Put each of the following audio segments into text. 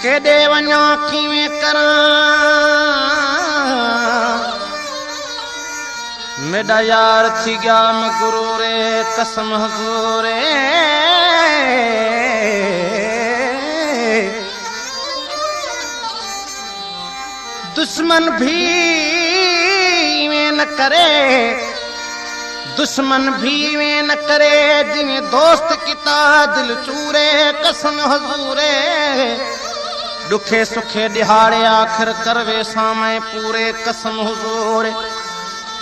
केॾे वञा कीअं करां मेरा यार थी गया मैं गुरु रे कसम हुजूरे दुश्मन भी में न करे दुश्मन भी में न करे जिन्हें दोस्त किता दिल चूरे कसम हुजूरे दुखे सुखे दिहाड़े आखिर करवे सामें पूरे कसम हुजूर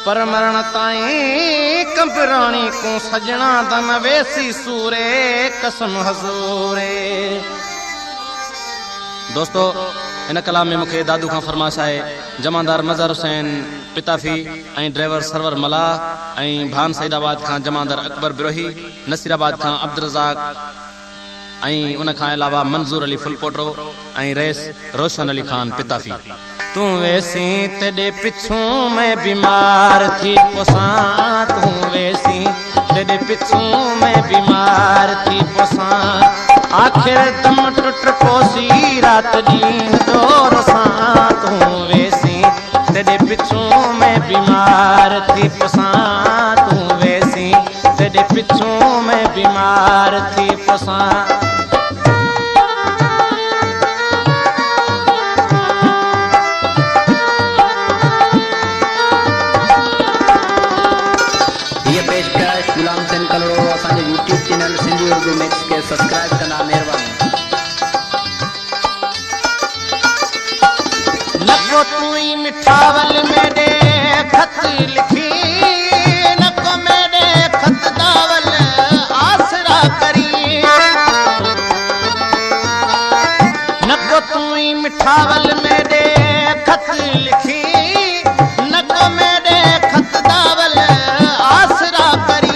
पर मरण ताईं कंबरानी को सजना दन वेसी सूरे कसम हुजूरे। दोस्तों इन कलाम में मुखे दादू खां फरमाइश है जमादार मजहर हुसैन पिताफी ऐं ड्राइवर सरवर मला ऐं भान सईदाबाद खां जमादार अकबर बिरोही नसीराबाद खां अब्दुल रज़ाक ऐं उन खां अलावा मंजूर अली फुलपोटो ऐं रईस रोशन अली खान पिताफी। तू वैसी तेरे पिछू मैं बीमार थी पोसां तू वैसी तेरे पिछू मैं बीमार थी पोसां आखिर दम टुट पोसी रात ॾींहुं दौर सां तू वैसी तेरे पिछू मैं बीमार थी पोसां तू वैसी तेरे पिछू मैं बीमार थी पोसां। YouTube channel Sindhi Urdu mix के सब्सक्राइब करना मेहरबानी। नको तू ही मिठावल मेरे खत लिखी नको मेरे खत दावल आसरा करी नको तू ही मिठावल मेरे खत लिखी नको मेरे खत दावल आसरा करी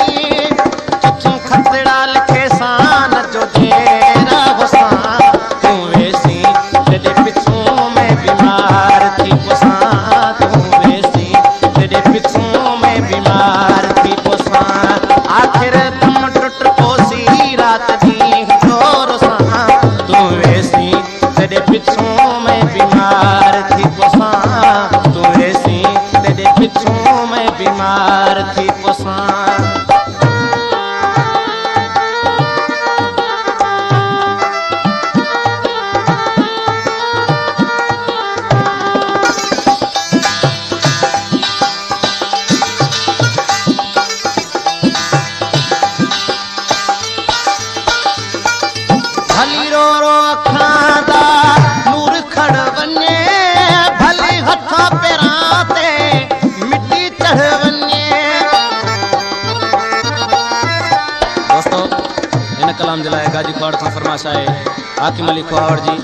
हाकिम अली खुआवड़ जी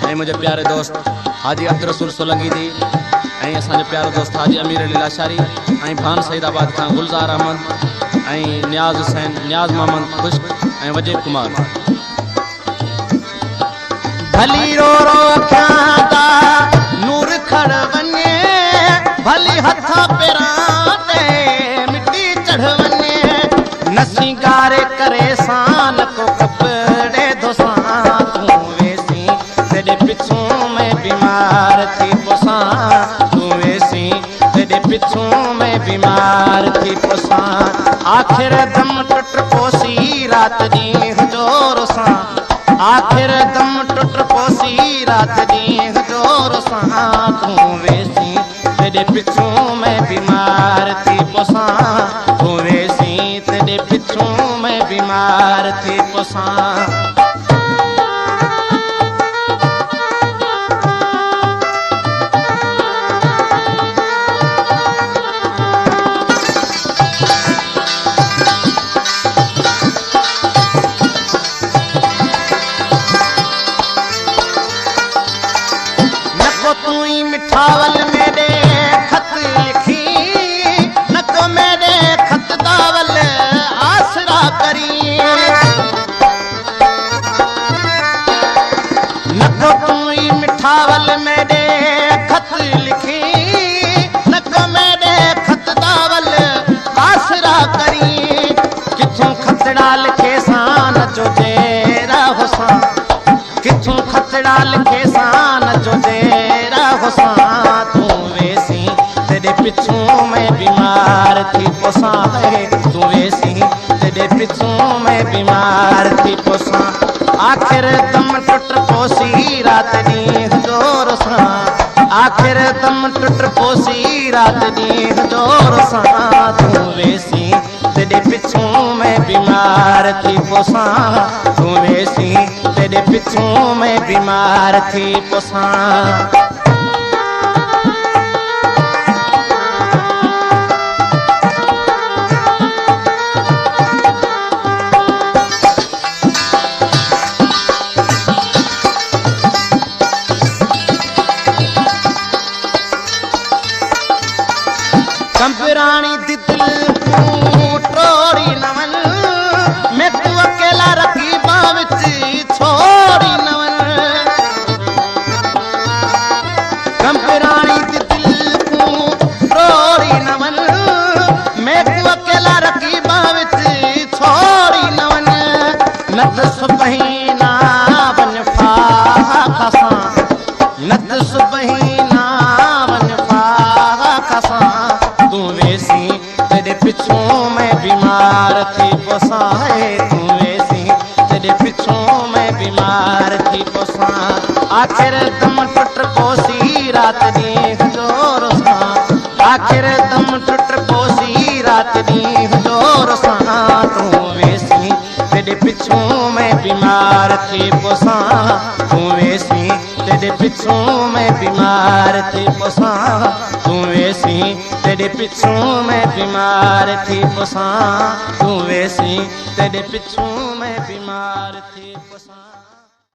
ऐं मुझे प्यारे दोस्त हाजी अब्दुल रसूल सोलंगी जी ऐं असांजो प्यारो दोस्त हाजी अमीर अली लाशारी ऐं भान सईदाबाद खां गुलज़ार अहमद ऐं नियाज़ हुसैन नियाज़ मोहम्मद खुश्क ऐं वजीद कुमार। भली रो रो अखियां दा नूर खड़ वञे भली हथां पेरां ते मिटी चढ़ वञे नसी गारे करे सान को कपड़े धोसां पिछू मैं बीमार थी पोसां तू वैसी तेरे पिछू मैं बीमार थी पोसां आखिर दम टुट पोसी रात ॾींहुं जोर सां आखिर दम टुट पोसी रात ॾींहुं जोर सां तू वैसी तेरे पिछू मैं बीमार थी पोसां तू वैसी तेरे पिछू मैं बीमार थी पोसां। मिठावल मेरे खत लिखी नको मेरे खत दावल आसरा करी पोसां है तू वेसी तेरे पिछों मैं बीमार थी पोसां आखिर दम टुट पोसी रात ॾींहुं जोर सां आखिर दम टुट पोसी रात ॾींहुं जोर सां तू वेसी तेरे पिछों मैं बीमार थी पोसां तू वेसी तेरे पिछों मैं बीमार थी पोसां कंपरानी दिल टोरी नवन मैं तू अकेला रखी बाविच छोड़ी नवन कंपरानी दिल टोरी नवन मैं तू अकेला रखी बाविच छोड़ी नवन नत सुबही ना बन फाहा खसां नत सुबही ना बन फाहा खसां तू वेसी तेरे पिछों मैं बीमार थी पोसां है तू वेसी तेरे पिछों मैं बीमार थी पोसां आखिर दम टुट पोसी रात ॾींहुं जोर सां आखिर दम टुट पोसी रात ॾींहुं जोर सां तू वेसी तेरे पिछों मैं बीमार थी पोसां तू वेसी तेरे पिछों मैं बीमार थी पोसां तू वेसी तेरे पिछों मैं बीमार थी पोसां तू वेसी तेरे पिछों मैं बीमार थी पोसां